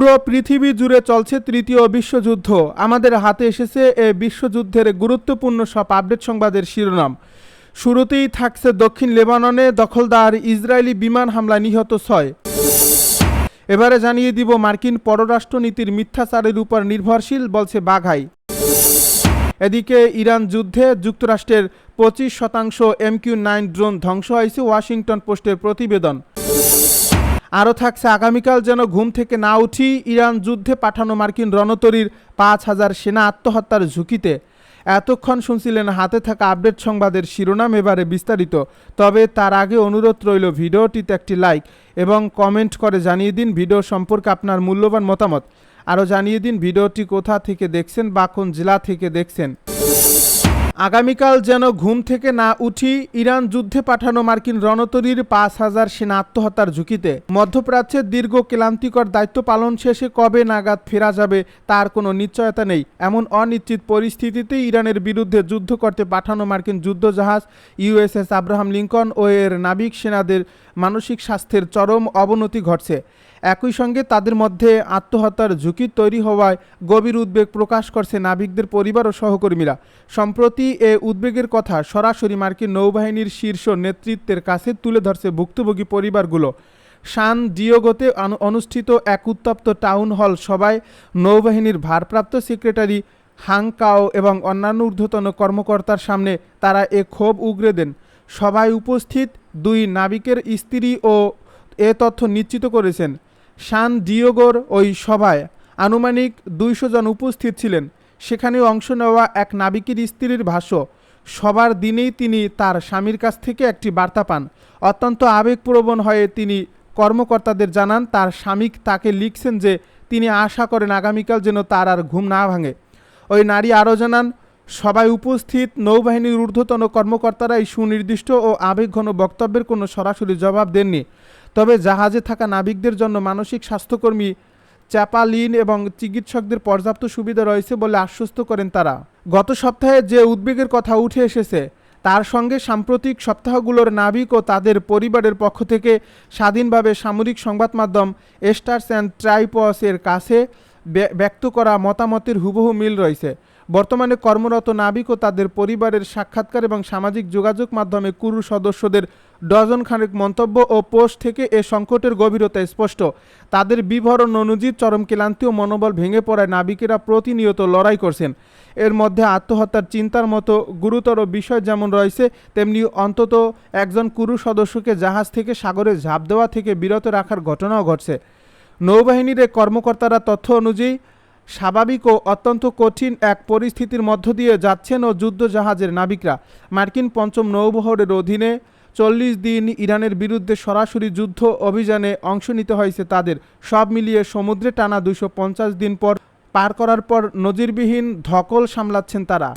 পুরো পৃথিবী জুড়ে চলছে তৃতীয় বিশ্বযুদ্ধ। আমাদের হাতে এসেছে এ বিশ্বযুদ্ধের গুরুত্বপূর্ণ সব আপডেট সংবাদের শিরোনাম। শুরুতেই থাকছে দক্ষিণ লেবাননে দখলদার ইসরায়েলি বিমান হামলায় নিহত 6। এবারে জানিয়ে দিব মার্কিন পররাষ্ট্রনীতির মিথ্যাচারের উপর নির্ভরশীল বলছে বাঘাই। এদিকে ইরান যুদ্ধে যুক্তরাষ্ট্রের 25% MQ-9 ড্রোন ধ্বংস হয়েছে ওয়াশিংটন পোস্টের প্রতিবেদন। আরও থাকছে আগামীকাল যেন ঘুম থেকে না উঠি, ইরান যুদ্ধে পাঠানো মার্কিন রণতরীর 5000 সেনা আত্মহত্যার ঝুঁকিতে। এতক্ষণ শুনছিলেন হাতে থাকা আপডেট সংবাদের শিরোনাম, এবারে বিস্তারিত। তবে তার আগে অনুরোধ রইল ভিডিওটিতে একটি লাইক এবং কমেন্ট করে জানিয়ে দিন ভিডিও সম্পর্কে আপনার মূল্যবান মতামত। আরও জানিয়ে দিন ভিডিওটি কোথা থেকে দেখছেন বা কোন জেলা থেকে দেখছেন। আগামীকাল যেন ঘুম থেকে না উঠি, ইরান যুদ্ধে পাঠানো মার্কিন রণতরীর 5000 সেনা আত্মহত্যার ঝুঁকিতে। মধ্যপ্রাচ্যের দীর্ঘ ক্লান্তিকর দায়িত্ব পালন শেষে কবে নাগাদ ফেরা যাবে তার কোনো নিশ্চয়তা নেই। এমন অনিশ্চিত পরিস্থিতিতে ইরানের বিরুদ্ধে যুদ্ধ করতে পাঠানো মার্কিন যুদ্ধজাহাজ USS আব্রাহাম লিঙ্কন ও এর নাবিক সেনাদের মানসিক স্বাস্থ্যের চরম অবনতি ঘটছে। একই সঙ্গে তাদের মধ্যে আত্মহত্যার ঝুঁকি তৈরি হওয়ায় গভীর উদ্বেগ প্রকাশ করছে নাবিকদের পরিবার ও সহকর্মীরা। সম্প্রতি এ উদ্বেগের কথা সরাসরি মার্কিন নৌবাহিনীর শীর্ষ নেতৃত্বের কাছে তুলে ধরছে ভুক্তভোগী পরিবারগুলো। সান ডিয়েগোতে অনুষ্ঠিত এক উত্তপ্ত টাউন হল সভায় নৌবাহিনীর ভারপ্রাপ্ত সেক্রেটারি হাং কাও এবং অন্যান্য ঊর্ধ্বতন কর্মকর্তার সামনে তারা এ ক্ষোভ উগরে দেন। সভায় উপস্থিত 2 নাবিকের স্ত্রী ও এ তথ্য নিশ্চিত করেছেন। সান ডিয়েগোর ওই সভায় আনুমানিক 200 জন উপস্থিত ছিলেন। সেখানে অংশ নেওয়া এক নাবিকের স্ত্রীর ভাষ্য, সবার দিনেই তিনি তার স্বামীর কাছ থেকে একটি বার্তা পান। অত্যন্ত আবেগপ্রবণ হয়ে তিনি কর্মকর্তাদের জানান তার স্বামী তাকে লিখছেন যে তিনি আশা করেন আগামীকাল যেন তার আর ঘুম না ভাঙে। ওই নারী আরও জানান, সবাই উপস্থিত নৌবাহিনীর ঊর্ধ্বতন কর্মকর্তারা এই সুনির্দিষ্ট ও আবেগঘন বক্তব্যের কোনো সরাসরি জবাব দেননি। তবে জাহাজে থাকা নাবিকদের জন্য মানসিক স্বাস্থ্যকর্মী, চ্যাপালিন এবং চিকিৎসকদের পর্যাপ্ত সুবিধা রয়েছে বলে আশ্বস্ত করেন তারা। গত সপ্তাহে যে উদ্বেগের কথা উঠে এসেছে তার সঙ্গে সাম্প্রতিক সপ্তাহগুলোর নাবিক ও তাদের পরিবারের পক্ষ থেকে স্বাধীনভাবে সামরিক সংবাদ মাধ্যম স্টার্স অ্যান্ড ট্রাইপস এর কাছে ব্যক্ত করা মতামতের হুবহু মিল রয়েছে। বর্তমানে কর্মরত নাবিক ও তাদের পরিবারের সাক্ষাৎকার এবং সামাজিক যোগাযোগ মাধ্যমে ক্রু সদস্যদের ডজন খানেক মন্তব্য ও পোস্ট থেকে এ সংকটের গভীরতা স্পষ্ট। তাদের বিবরণ অনুযায়ী চরম ক্লান্তি ও মনোবল ভেঙে পড়ায় নাবিকেরা প্রতিনিয়ত লড়াই করছেন। এর মধ্যে আত্মহত্যার চিন্তার মতো গুরুতর বিষয় যেমন রয়েছে, তেমনি অন্তত একজন ক্রু সদস্যকে জাহাজ থেকে সাগরে ঝাঁপ দেওয়া থেকে বিরত রাখার ঘটনাও ঘটছে। নৌবাহিনীর এক কর্মকর্তারা তথ্য অনুযায়ী স্বাভাবিক ও অত্যন্ত কঠিন এক পরিস্থিতির মধ্য দিয়ে যাচ্ছেন ও যুদ্ধজাহাজের নাবিকরা। মার্কিন 5ম নৌবহরের অধীনে 40 দিন ইরানের বিরুদ্ধে সরাসরি যুদ্ধ অভিযানে অংশ নিতে হয়েছে তাদের। সব মিলিয়ে সমুদ্রে টানা 250 দিন পার করার পর নজিরবিহীন ধকল সামলাচ্ছেন তারা।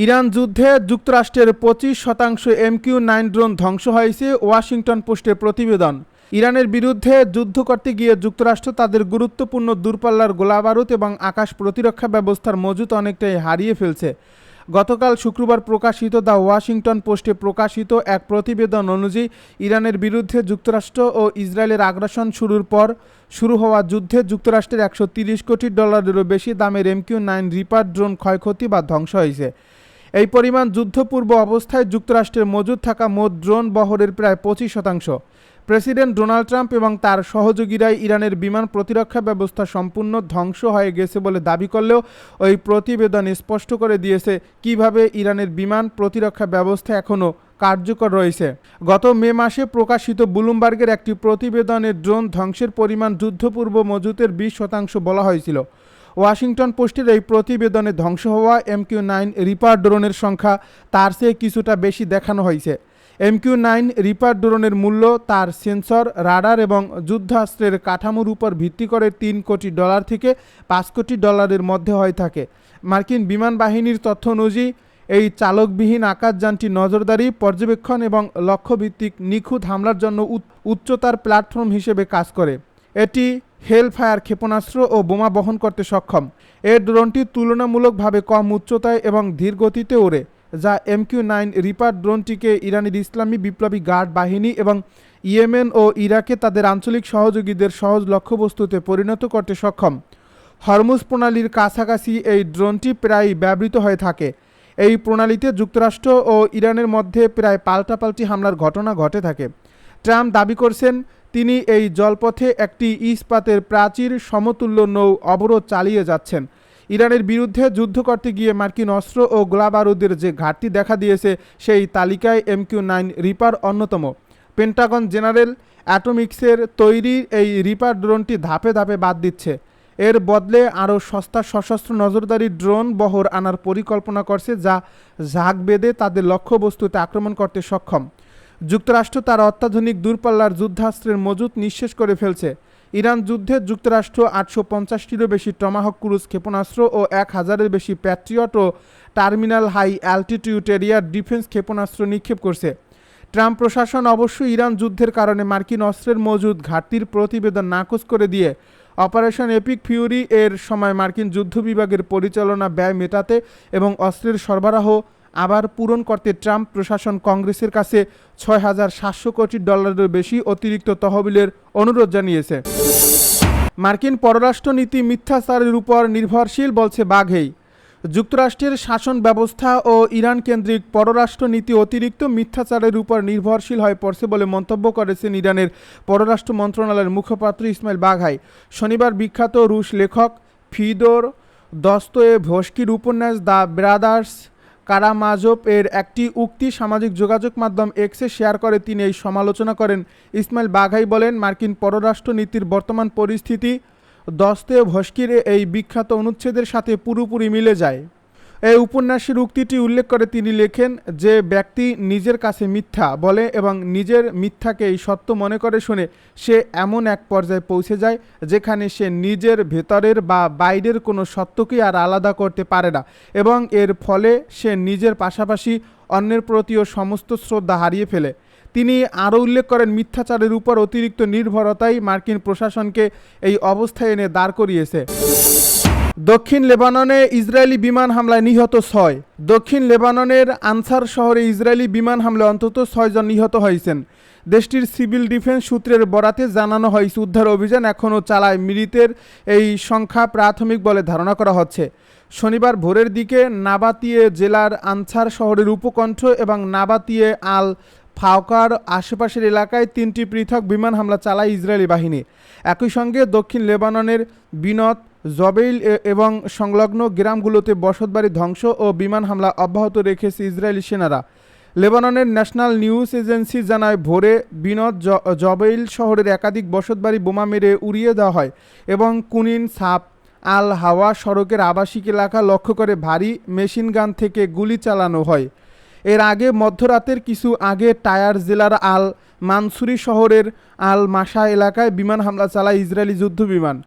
ইরান যুদ্ধে যুক্তরাষ্ট্রের 25% MQ-9 ড্রোন ধ্বংস হয়েছে ওয়াশিংটন পোস্টের প্রতিবেদন। ইরানের বিরুদ্ধে যুদ্ধ করতে গিয়ে যুক্তরাষ্ট্র তাদের গুরুত্বপূর্ণ দূরপাল্লার গোলাবারুদ এবং আকাশ প্রতিরক্ষা ব্যবস্থার মজুত অনেকটাই হারিয়ে ফেলছে। গতকাল শুক্রবার প্রকাশিত দ্য ওয়াশিংটন পোস্টে প্রকাশিত এক প্রতিবেদন অনুযায়ী ইরানের বিরুদ্ধে যুক্তরাষ্ট্র ও ইসরায়েলের আগ্রাসন শুরুর পর শুরু হওয়া যুদ্ধে যুক্তরাষ্ট্রের $130 কোটি বেশি দামের MQ-9 রিপার ড্রোন ক্ষয়ক্ষতি বা ধ্বংস হয়েছে। এই পরিমাণ যুদ্ধপূর্ব অবস্থায় যুক্তরাষ্ট্রের মজুদ থাকা মোট ড্রোন বহরের প্রায় 25%। প্রেসিডেন্ট ডোনাল্ড ট্রাম্প এবং তার সহযোগীরাই ইরানের বিমান প্রতিরক্ষা ব্যবস্থা সম্পূর্ণ ধ্বংস হয়ে গেছে বলে দাবি করলেও ওই প্রতিবেদন স্পষ্ট করে দিয়েছে কিভাবে ইরানের বিমান প্রতিরক্ষা ব্যবস্থা এখনও কার্যকর রয়েছে। গত মে মাসে প্রকাশিত ব্লুমবার্গের একটি প্রতিবেদনে ড্রোন ধ্বংসের পরিমাণ যুদ্ধপূর্ব মজুতের 20% বলা হয়েছিল। ওয়াশিংটন পোস্টের এই প্রতিবেদনে ধ্বংস হওয়া MQ-9 রিপার ড্রোনের সংখ্যা তার চেয়ে কিছুটা বেশি দেখানো হয়েছে। MQ-9 রিপার ড্রোনের মূল্য তার সেন্সর, রাডার এবং যুদ্ধাস্ত্রের কাঠামোর উপর ভিত্তি করে $3 কোটি থেকে $5 কোটি মধ্যে হয়ে থাকে। মার্কিন বিমান বাহিনীর তথ্য অনুযায়ী এই চালকবিহীন আকাশযানটি নজরদারি, পর্যবেক্ষণ এবং লক্ষ্যভিত্তিক নিখুঁত হামলার জন্য উচ্চতার প্ল্যাটফর্ম হিসেবে কাজ করে। এটি হেলফায়ার ক্ষেপণাস্ত্র ও বোমা বহন করতে সক্ষম। এই ড্রোনটি তুলনামূলকভাবে কম উচ্চতায় এবং ধীর গতিতে ওড়ে। যা MQ-9 রিপার ড্রোনটিকে ইরানের ইসলামী বিপ্লবী গার্ড বাহিনী এবং ইয়েমেন ও ইরাকে তাদের আঞ্চলিক সহযোগীদের সহজ লক্ষ্যবস্তুতে পরিণত করতে সক্ষম। হরমুজ প্রণালীর কাছাকাছি এই ড্রোনটি প্রায়ই ব্যবহৃত হয়ে থাকে। এই প্রণালীতে যুক্তরাষ্ট্র ও ইরানের মধ্যে প্রায় পাল্টাপাল্টি হামলার ঘটনা ঘটে থাকে। ট্রাম্প দাবি করছেন তিনি এই জলপথে একটি ইস্পাতের প্রাচীর সমতুল্য নৌ অবরোধ চালিয়ে যাচ্ছেন। ইরানের বিরুদ্ধে যুদ্ধ করতে গিয়ে মার্কিন অস্ত্র ও গোলাবারুদের যে ঘাটতি দেখা দিয়েছে সেই তালিকায় MQ-9 রিপার অন্যতম। পেন্টাগন জেনারেল অ্যাটমিক্সের তৈরি এই রিপার ড্রোনটি ধাপে ধাপে বাদ দিচ্ছে। এর বদলে আরও সস্তা সশস্ত্র নজরদারি ড্রোন বহর আনার পরিকল্পনা করছে, যা ঝাঁক বেঁধে তাদের লক্ষ্যবস্তুতে আক্রমণ করতে সক্ষম। যুক্তরাষ্ট্র তার অত্যাধুনিক দূরপাল্লার যুদ্ধাস্ত্রের মজুত নিঃশেষ করে ফেলছে। ইরান যুদ্ধে যুক্তরাষ্ট্র 850টিরও বেশি টমাহক ক্রুজ ক্ষেপণাস্ত্র ও 1000-এর বেশি প্যাট্রিয়ট ও টার্মিনাল হাই অ্যালটিটিউড এরিয়ার ডিফেন্স ক্ষেপণাস্ত্র নিক্ষেপ করছে। ট্রাম্প প্রশাসন অবশ্যই ইরান যুদ্ধের কারণে মার্কিন অস্ত্রের মজুদ ঘাটতির প্রতিবেদন নাকচ করে দিয়ে অপারেশন এপিক ফিউরি এর সময় মার্কিন যুদ্ধ বিভাগের পরিচালনা ব্যয় মেটাতে এবং অস্ত্রের সরবরাহ আবার পূরণ করতে ট্রাম্প প্রশাসন কংগ্রেসের কাছে $6,700 কোটি বেশি অতিরিক্ত তহবিলের অনুরোধ জানিয়েছে। মার্কিন পররাষ্ট্রনীতি মিথ্যাচারের উপর নির্ভরশীল বলছে বাঘেই। যুক্তরাষ্ট্রের শাসন ব্যবস্থা ও ইরান কেন্দ্রিক পররাষ্ট্রনীতি অতিরিক্ত মিথ্যাচারের উপর নির্ভরশীল হয়ে পড়ছে বলে মন্তব্য করেছেন ইরানের পররাষ্ট্র মন্ত্রণালয়ের মুখপাত্র ইসমাইল বাঘাই। শনিবার বিখ্যাত রুশ লেখক ফিদোর দস্তয়েভস্কির উপন্যাস দ্য ব্রাদার্স কারামাজোভ এর একটি উক্তি সামাজিক যোগাযোগ মাধ্যম এক্সে শেয়ার করে তিনি এই সমালোচনা করেন। ইসমাইল বাঘাই বলেন, মার্কিন পররাষ্ট্রনীতির বর্তমান পরিস্থিতি দস্তয়েভস্কির এই বিখ্যাত অনুচ্ছেদের সাথে পুরোপুরি মিলে যায়। এই উপন্যাসের উক্তিটি উল্লেখ করে তিনি লেখেন, যে ব্যক্তি নিজের কাছে মিথ্যা বলে এবং নিজের মিথ্যাকেই সত্য মনে করে শুনে সে এমন এক পর্যায়ে পৌঁছে যায় যেখানে সে নিজের ভেতরের বা বাইরের কোনো সত্যকেই আর আলাদা করতে পারে না এবং এর ফলে সে নিজের পাশাপাশি অন্যের প্রতিও সমস্ত শ্রদ্ধা হারিয়ে ফেলে। তিনি আরও উল্লেখ করেন, মিথ্যাচারের উপর অতিরিক্ত নির্ভরতাই মার্কিন প্রশাসনকে এই অবস্থায় এনে দাঁড় করিয়েছে। দক্ষিণ লেবাননে ইসরায়েলি বিমান হামলায় নিহত 6। দক্ষিণ লেবাননের আনসার শহরে ইসরায়েলি বিমান হামলায় অন্তত 6 জন নিহত হয়েছেন। দেশটির সিভিল ডিফেন্স সূত্রের বরাতে জানানো হয়েছে উদ্ধার অভিযান এখনও চালায়। মৃতের এই সংখ্যা প্রাথমিক বলে ধারণা করা হচ্ছে। শনিবার ভোরের দিকে নাবাতিয়ে জেলার আনসার শহরের উপকণ্ঠ এবং নাবাতিয়ে আল ফাওকার আশেপাশের এলাকায় 3টি পৃথক বিমান হামলা চালায় ইসরায়েলি বাহিনী। একই সঙ্গে দক্ষিণ লেবাননের বিনত জবেইল এবং সংলগ্ন গ্রামগুলোতে বসতবাড়ি ধ্বংস ও বিমান হামলা অব্যাহত রেখেছে ইসরায়েলি সেনারা। লেবাননের ন্যাশনাল নিউজ এজেন্সি জানায়, ভোরে বিনত জবেইল শহরের একাধিক বসতবাড়ি বোমা মেরে উড়িয়ে দেওয়া হয় এবং কুনিন সাপ আল হাওয়া সড়কের আবাসিক এলাকা লক্ষ্য করে ভারী মেশিন গান থেকে গুলি চালানো হয়। এর আগে মধ্যরাতের কিছু আগে টায়ার জেলার আল মানসুরি শহরের আল মাসা এলাকায় বিমান হামলা চালায় ইসরায়েলি যুদ্ধবিমান।